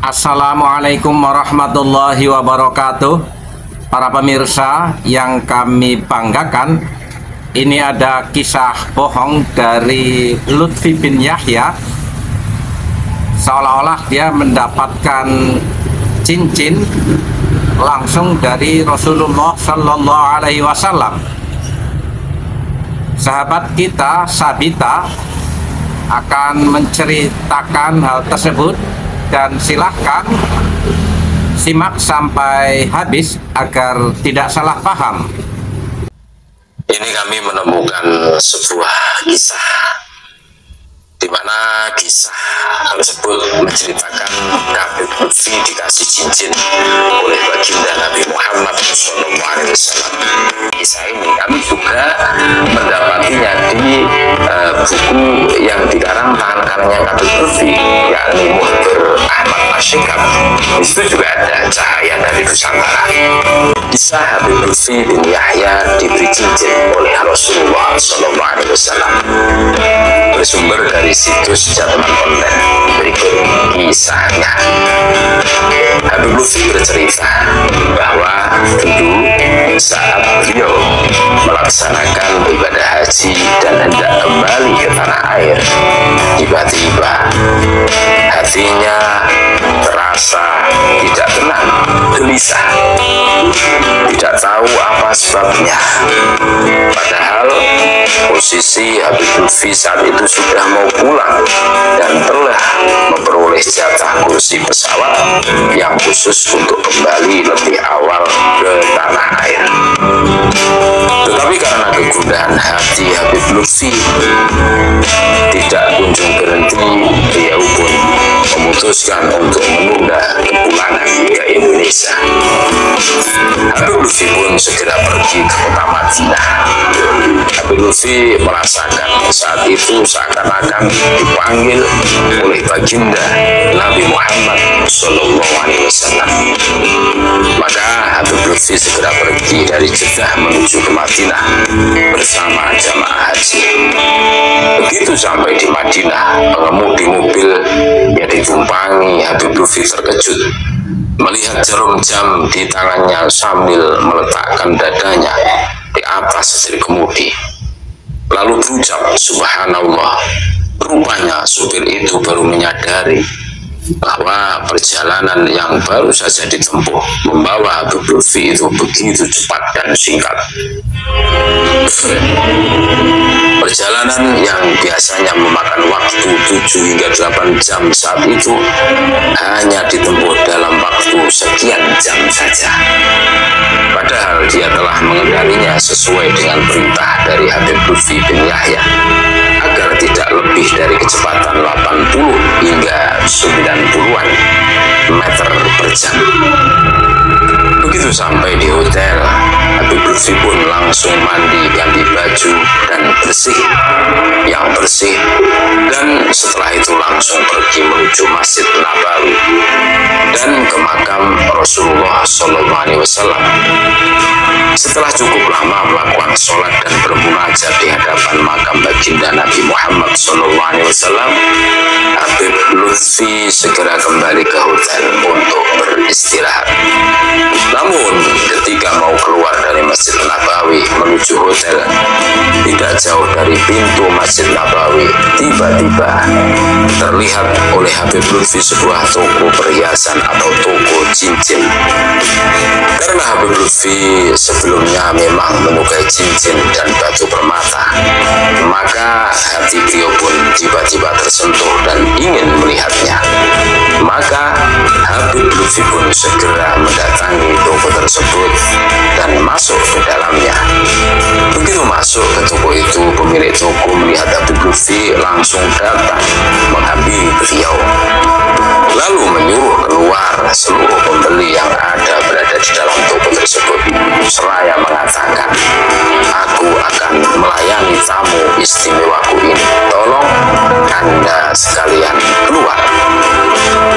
Assalamualaikum warahmatullahi wabarakatuh. Para pemirsa yang kami banggakan, ini ada kisah bohong dari Lutfi bin Yahya. Seolah-olah dia mendapatkan cincin langsung dari Rasulullah Shallallahu Alaihi Wasallam. Sahabat kita Sabita akan menceritakan hal tersebut, dan silahkan simak sampai habis agar tidak salah paham. Ini kami menemukan sebuah kisah di mana kisah tersebut menceritakan Nabi Lutfi dikasih cincin oleh baginda Nabi Muhammad SAW. Kisah ini kami juga mendapatinya di buku yang dikarang tangan kanannya Nabi Lutfi, yakni Muhbir Ahmad Asyikab. Di situ juga ada cahaya dari Nusantara. Kisah Habib Lutfi bin Yahya diberi cincin oleh Rasulullah SAW bersumber dari situs Jatman Konten. Berikut kisahnya. Habib Lutfi bercerita bahwa dulu saat beliau melaksanakan ibadah haji dan hendak kembali ke tanah air, tiba-tiba hatinya terasa tidak tenang, gelisah, tidak tahu apa sebabnya. Padahal posisi Habib Lutfi saat itu sudah mau pulang dan telah memperoleh jatah kursi pesawat yang khusus untuk kembali lebih awal ke tanah air. Tetapi karena kegundahan hati Habib Lutfi tidak kunjung berhenti, beliau pun memutuskan untuk menunda kepulangan ke Indonesia. Habib Lutfi pun segera pergi ke kota Madinah. Habib Lutfi merasakan saat itu seakan-akan dipanggil oleh baginda Nabi Muhammad SAW. Maka Habib Lutfi segera pergi dari Jeddah menuju ke Madinah bersama jamaah haji. Begitu sampai di Madinah, pengemudi mobil yang ditumpangi Habib Lutfi terkejut melihat jarum jam di tangannya sambil meletakkan dadanya di atas setir kemudi. Lalu berucap, "Subhanallah." Rupanya supir itu baru menyadari bahwa perjalanan yang baru saja ditempuh membawa Habib Lutfi itu begitu cepat dan singkat. Perjalanan yang biasanya memakan waktu 7 hingga 8 jam saat itu hanya ditempuh dalam waktu sekian jam saja. Padahal dia telah mengendalinya sesuai dengan perintah dari Habib Lutfi bin Yahya agar tidak lebih dari kecepatan 80 hingga 90-an meter per jam. Begitu sampai di hotel, Habib Lutfi pun langsung mandi, ganti baju dan bersih, dan setelah itu langsung pergi menuju Masjid Nabawi dan ke makam Rasulullah SAW. Setelah cukup lama melakukan sholat dan bermunajat di hadapan makam baginda Nabi Muhammad SAW, Habib Lutfi segera kembali ke hotel untuk beristirahat. Namun ketika mau keluar dari Masjid Nabawi menuju hotel, tidak jauh dari pintu Masjid Nabawi, tiba-tiba terlihat oleh Habib Lutfi sebuah toko perhiasan atau toko cincin. Karena Habib Lutfi sebelumnya memang menyukai cincin dan batu permata, maka hati beliau pun tiba-tiba tersentuh dan ingin melihatnya. Maka Habib Lutfi pun segera mendatangi toko tersebut dan masuk ke dalamnya. Begitu masuk ke toko itu, pemilik toko melihat Habib Lutfi langsung datang menghampiri beliau, lalu menyuruh keluar seluruh pembeli yang ada berada di dalam toko tersebut, seraya mengatakan, "Aku akan melayani tamu istimewaku ini, tolong Anda sekalian keluar."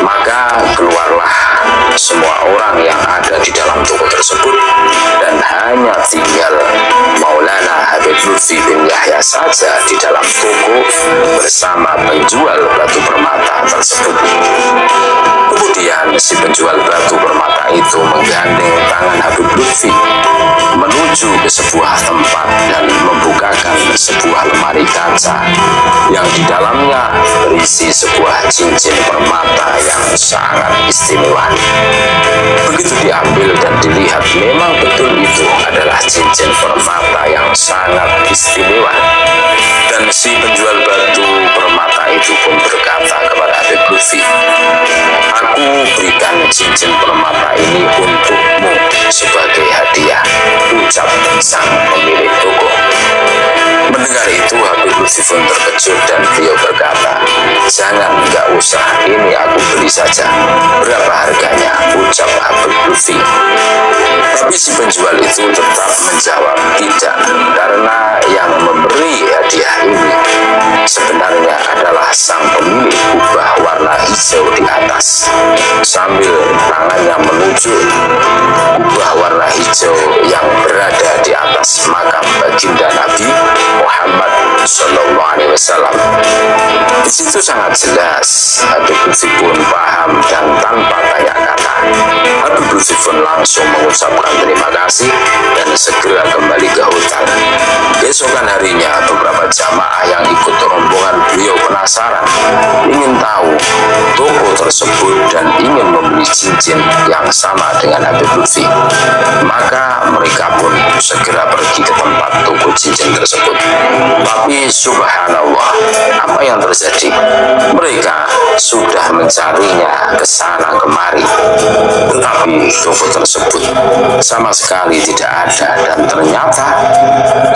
Maka keluarlah semua orang yang ada di dalam toko tersebut, dan hanya tinggal Maulana Habib Lutfi bin Yahya saja di dalam toko bersama penjual batu permata tersebut. Kemudian si penjual batu permata itu menggandeng tangan Habib Lutfi menuju ke sebuah tempat dan membukakan sebuah lemari kaca yang di dalamnya berisi sebuah cincin permata yang sangat istimewa. Begitu diambil dan dilihat, memang betul itu adalah cincin permata yang sangat istimewa. Dan si penjual batu permata itu pun berkata kepada Habib Lutfi, "Aku berikan cincin permata ini untukmu sebagai hadiah," ucap sang pemilik toko. Mendengar itu, Habib Lutfi pun terkejut dan beliau berkata, "Jangan, nggak usah, ini aku beli saja. Berapa harganya?" ucap Habib Lutfi. Tapi si penjual itu tetap menjawab tidak, karena yang memberi hadiah ini sebenarnya adalah sang pemilik kubah warna hijau di atas. Sambil tangannya menuju kubah warna hijau yang berada di atas makam baginda Nabi Muhammad SAW. Di situ sangat jelas Habib Lutfi pun paham, dan tanpa tanya kata Habib Lutfi pun langsung mengucapkan terima kasih dan segera kembali ke hutan. Keesokan harinya, beberapa jamaah yang ikut rombongan beliau penasaran, ingin tahu toko tersebut dan ingin membeli cincin yang sama dengan Habib Lutfi. Maka mereka pun segera pergi ke tempat toko cincin tersebut. Tapi subhanallah, apa yang terjadi? Mereka sudah mencarinya ke sana kemari, tetapi toko tersebut sama sekali tidak ada. Dan ternyata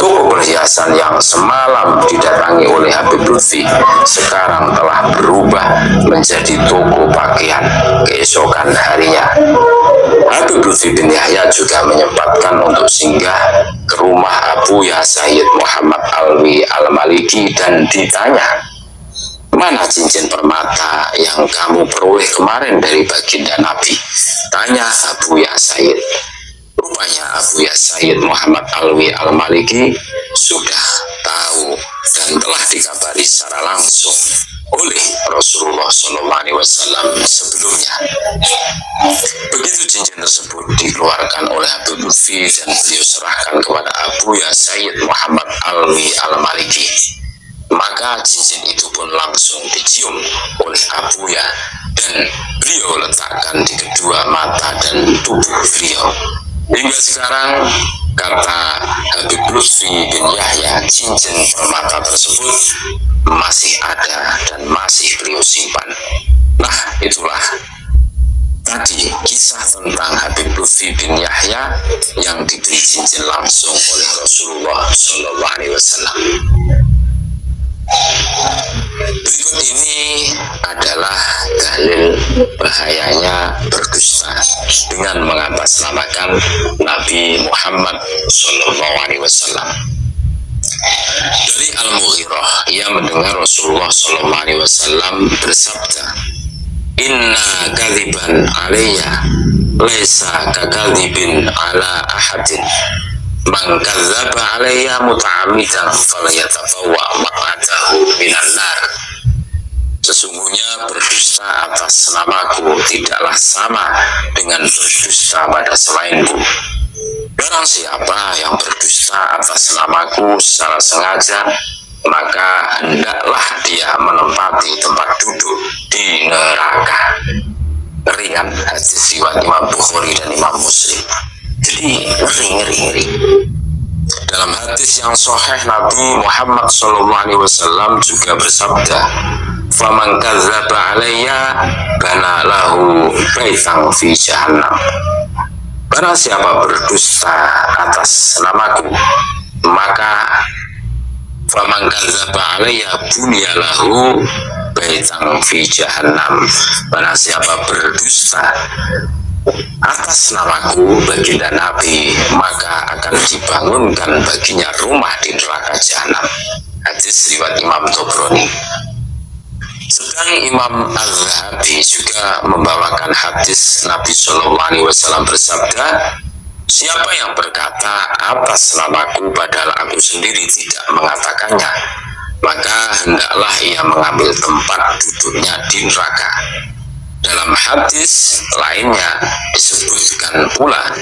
toko perhiasan yang semalam didatangi oleh Habib Lutfi sekarang telah berubah menjadi toko pakaian keesokan harinya. Habib Lutfi bin Yahya juga menyempatkan untuk singgah ke rumah Abuya Sayyid Muhammad Alwi Al-Maliki dan ditanya, "Mana cincin permata yang kamu peroleh kemarin dari baginda Nabi?" tanya Abuya Sayyid. Rupanya Abuya Sayyid Muhammad Alwi Al-Maliki sudah tahu dan telah dikabari secara langsung oleh Rasulullah SAW sebelumnya. Begitu cincin tersebut dikeluarkan oleh Habib Lutfi dan beliau serahkan kepada Abuya Sayyid Muhammad Alwi Al-Maliki, maka cincin itu pun langsung dicium oleh Abuya dan beliau letakkan di kedua mata dan tubuh beliau. Hingga sekarang, kata Habib Lutfi bin Yahya, cincin permata tersebut masih ada dan masih beliau simpan. Nah, itulah tadi kisah tentang Habib Lutfi bin Yahya yang diberi cincin langsung oleh Rasulullah SAW. Berikut ini adalah dalil bahayanya berdusta dengan mengatasnamakan Nabi Muhammad SAW. Dari Al-Mughirah, ia mendengar Rasulullah SAW bersabda, "Inna kadhiban alayya laisa kakadhibin ala ahadin. Man kadzdzaba alayya muta'ammidan falyatabawa maq'adahu minan nar." Sesungguhnya berdusta atas namaku tidaklah sama dengan berdusta pada selainku. Barang siapa yang berdusta atas namaku secara sengaja, maka hendaklah dia menempati tempat duduk di neraka. Ringan hadis riwayat Imam Bukhari dan Imam Muslim. Jadi ngeri. Dalam hadis yang sahih, Nabi Muhammad SAW juga bersabda, "Faman kadzdzaba alayya bana lahu baitan fi jahannam." Barang siapa berdusta atas namaku, maka faman kadzdzaba alayya bunya lahu baitan fi jahannam. Barang siapa berdusta atas namaku baginda Nabi, maka akan dibangunkan baginya rumah di neraka jahanam. Hadis riwayat Imam Tobroni. Sedang Imam Az-Zahabi juga membawakan hadis Nabi SAW bersabda, "Siapa yang berkata atas namaku padahal aku sendiri tidak mengatakannya, maka hendaklah ia mengambil tempat duduknya di neraka." Dalam hadis lainnya disebutkan pula,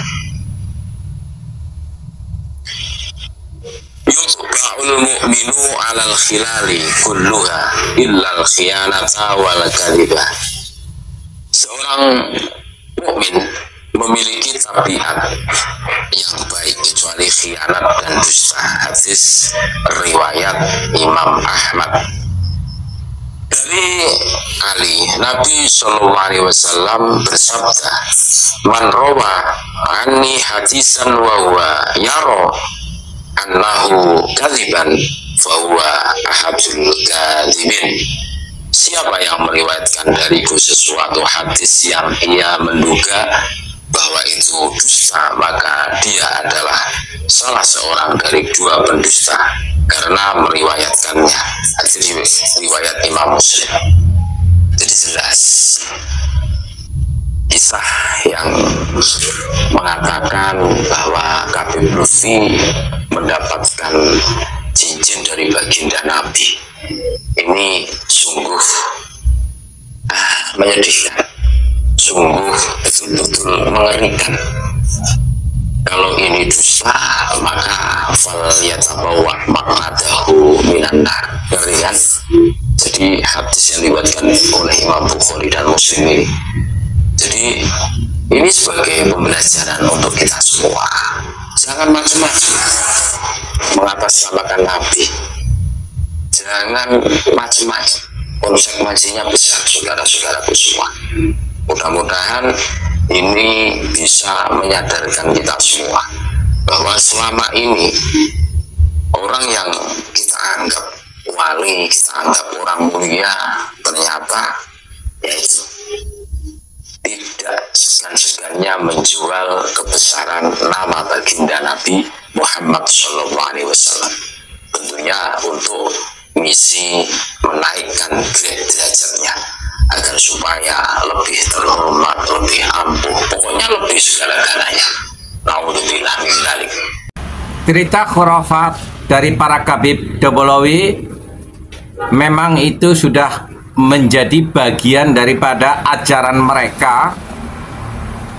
yutba'ul mu'minu 'alal khilali kulluha illal khiyanata wal kadhibah. Seorang mukmin memiliki tabiat yang baik kecuali khianat dan dusta. Hadis riwayat Imam Ahmad. Dari Ali, Nabi SAW bersabda, "Man rawa anni hadisan wa huwa yara annahu kadziban fa huwa ahadul kadzibin." Siapa yang meriwayatkan dariku sesuatu hadis yang ia menduga bahwa itu dusta, maka dia adalah salah seorang dari dua pendusta karena meriwayatkannya. Hadis riwayat Imam Muslim. Jadi jelas kisah yang mengatakan bahwa Habib Lutfi mendapatkan cincin dari baginda Nabi ini sungguh menyedihkan, sungguh betul-betul mengerikan. Kalau ini dusta, maka falyatabawa maq'adahu minan nar. Kan? Jadi hadis yang diriwayatkan oleh Imam Bukhari dan Muslim ini. Jadi ini sebagai pembelajaran untuk kita semua. Jangan macam-macam mengatasnamakan Nabi. Jangan macam-macam. Konsekuensinya besar, saudara-saudaraku semua. Mudah-mudahan ini bisa menyadarkan kita semua bahwa selama ini orang yang kita anggap wali, kita anggap orang mulia, ternyata yaitu tidak segan-segannya menjual kebesaran nama baginda Nabi Muhammad SAW. Tentunya untuk misi menaikkan derajatnya agar supaya lebih terhormat, lebih ampuh, pokoknya lebih segala-galanya. Naudzubillah min dzalik. Cerita khurafat dari para Habib Dobolowi memang itu sudah menjadi bagian daripada ajaran mereka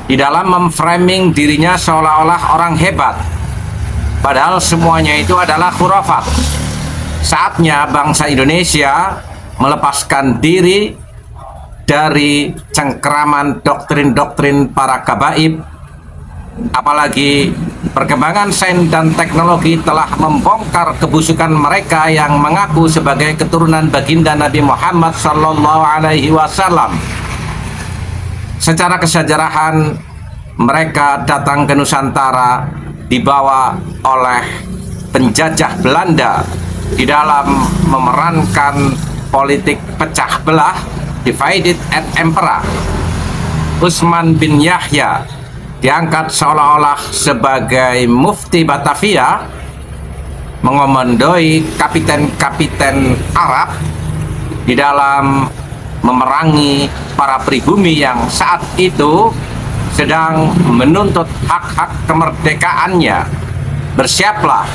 di dalam memframing dirinya seolah-olah orang hebat, padahal semuanya itu adalah khurafat. Saatnya bangsa Indonesia melepaskan diri dari cengkeraman doktrin-doktrin para gabaib, apalagi perkembangan sains dan teknologi telah membongkar kebusukan mereka yang mengaku sebagai keturunan baginda Nabi Muhammad SAW. Secara kesejarahan mereka datang ke Nusantara dibawa oleh penjajah Belanda di dalam memerankan politik pecah belah, divided and emperor. Utsman bin Yahya diangkat seolah-olah sebagai mufti Batavia, mengomandoi kapiten-kapiten Arab di dalam memerangi para pribumi yang saat itu sedang menuntut hak-hak kemerdekaannya. Bersiaplah.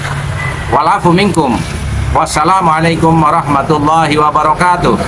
Walafu minkum. Wassalamualaikum warahmatullahi wabarakatuh.